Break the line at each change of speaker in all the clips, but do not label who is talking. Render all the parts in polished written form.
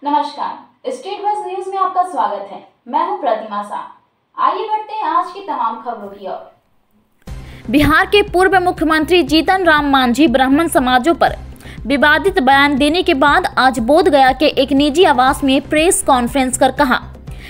नमस्कार, state bus news में आपका स्वागत है। मैं हूं प्रतिमा शाह। आइए बढ़ते हैं आज की तमाम खबरों की ओर।
बिहार के पूर्व मुख्यमंत्री जीतन राम मांझी ब्राह्मण समाजों पर विवादित बयान देने के बाद आज बोधगया के एक निजी आवास में प्रेस कॉन्फ्रेंस कर कहा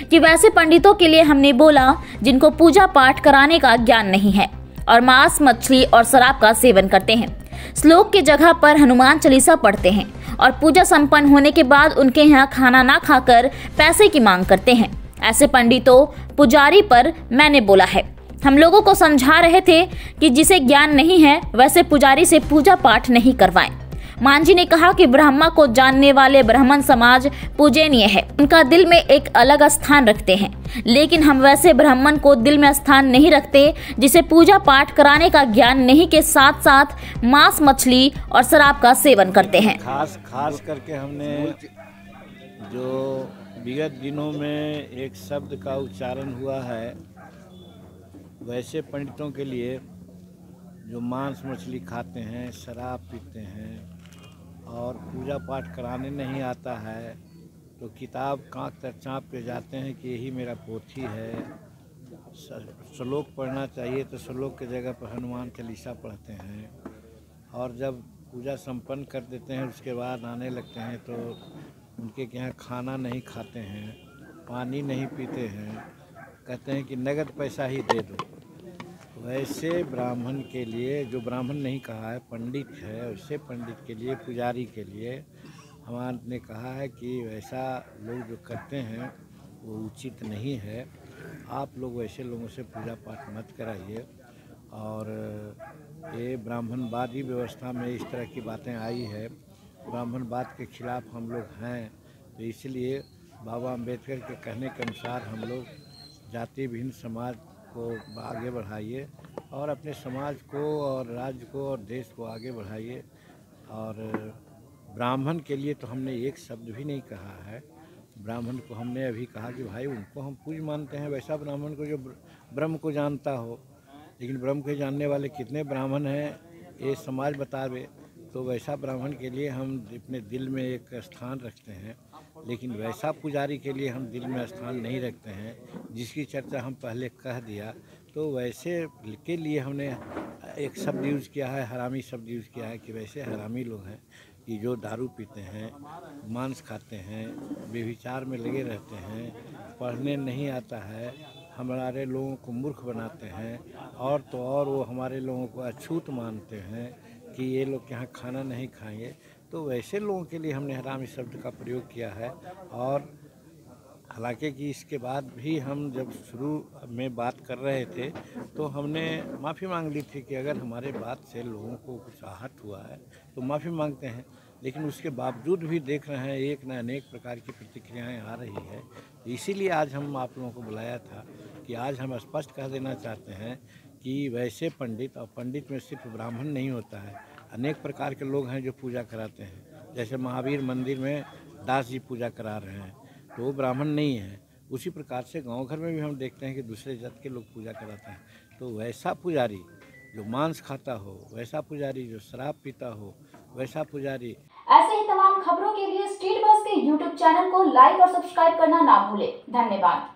कि वैसे पंडितों के लिए हमने बोला जिनको पूजा पाठ कराने का ज्ञान नहीं है और मांस, मछली और शराब का सेवन करते हैं, श्लोक की जगह पर हनुमान चालीसा पढ़ते हैं और पूजा संपन्न होने के बाद उनके यहाँ खाना ना खाकर पैसे की मांग करते हैं। ऐसे पंडितों, पुजारी पर मैंने बोला है। हम लोगों को समझा रहे थे कि जिसे ज्ञान नहीं है वैसे पुजारी से पूजा पाठ नहीं करवाएं। मांझी ने कहा कि ब्रह्मा को जानने वाले ब्राह्मण समाज पूजनीय है, उनका दिल में एक अलग स्थान रखते हैं, लेकिन हम वैसे ब्राह्मण को दिल में स्थान नहीं रखते जिसे पूजा पाठ कराने का ज्ञान नहीं के साथ साथ मांस, मछली और शराब का सेवन करते हैं।
खास करके हमने जो विगत दिनों में एक शब्द का उच्चारण हुआ है, वैसे पंडितों के लिए जो मांस मछली खाते हैं, शराब पीते हैं और पूजा पाठ कराने नहीं आता है तो किताब कांख तक चाँप के जाते हैं कि यही मेरा पोथी है। श्लोक पढ़ना चाहिए तो श्लोक की जगह पर हनुमान चालीसा पढ़ते हैं और जब पूजा संपन्न कर देते हैं उसके बाद आने लगते हैं तो उनके यहाँ खाना नहीं खाते हैं, पानी नहीं पीते हैं, कहते हैं कि नगद पैसा ही दे दो। वैसे ब्राह्मण के लिए, जो ब्राह्मण नहीं कहा है, पंडित है, वैसे पंडित के लिए, पुजारी के लिए हमारे कहा है कि वैसा लोग जो करते हैं वो उचित नहीं है। आप लोग वैसे लोगों से पूजा पाठ मत कराइए। और ये ब्राह्मणवादी व्यवस्था में इस तरह की बातें आई है, ब्राह्मणवाद के खिलाफ हम लोग हैं, तो इसलिए बाबा अम्बेडकर के कहने के अनुसार हम लोग जाति भिन्न समाज को आगे बढ़ाइए और अपने समाज को और राज्य को और देश को आगे बढ़ाइए। और ब्राह्मण के लिए तो हमने एक शब्द भी नहीं कहा है। ब्राह्मण को हमने अभी कहा कि भाई उनको हम पूज मानते हैं, वैसा ब्राह्मण को जो ब्रह्म को जानता हो। लेकिन ब्रह्म को जानने वाले कितने ब्राह्मण हैं ये समाज बतावे, तो वैसा ब्राह्मण के लिए हम अपने दिल में एक स्थान रखते हैं। लेकिन वैसा पुजारी के लिए हम दिल में स्थान नहीं रखते हैं, जिसकी चर्चा हम पहले कह दिया। तो वैसे के लिए हमने एक शब्द यूज़ किया है, हरामी शब्द यूज़ किया है कि वैसे हरामी लोग हैं कि जो दारू पीते हैं, मांस खाते हैं, व्यभिचार में लगे रहते हैं, पढ़ने नहीं आता है, हमारे लोगों को मूर्ख बनाते हैं और तो और वो हमारे लोगों को अछूत मानते हैं कि ये लोग यहाँ खाना नहीं खाएंगे। तो वैसे लोगों के लिए हमने हरामी शब्द का प्रयोग किया है। और हालांकि कि इसके बाद भी हम जब शुरू में बात कर रहे थे तो हमने माफ़ी मांग ली थी कि अगर हमारे बात से लोगों को कुछ आहत हुआ है तो माफ़ी मांगते हैं। लेकिन उसके बावजूद भी देख रहे हैं एक न अनेक प्रकार की प्रतिक्रियाएं आ रही है। इसीलिए आज हम आप लोगों को बुलाया था कि आज हम स्पष्ट कह देना चाहते हैं कि वैसे पंडित, और पंडित में सिर्फ ब्राह्मण नहीं होता है, अनेक प्रकार के लोग हैं जो पूजा कराते हैं। जैसे महावीर मंदिर में दास जी पूजा करा रहे हैं तो वो ब्राह्मण नहीं है। उसी प्रकार से गांव घर में भी हम देखते हैं कि दूसरे जात के लोग पूजा कराते हैं। तो वैसा पुजारी जो मांस खाता हो, वैसा पुजारी जो शराब पीता हो, वैसा पुजारी।
ऐसे ही तमाम खबरों के लिए स्टेट बस के YouTube चैनल को लाइक और सब्सक्राइब करना ना भूलें। धन्यवाद।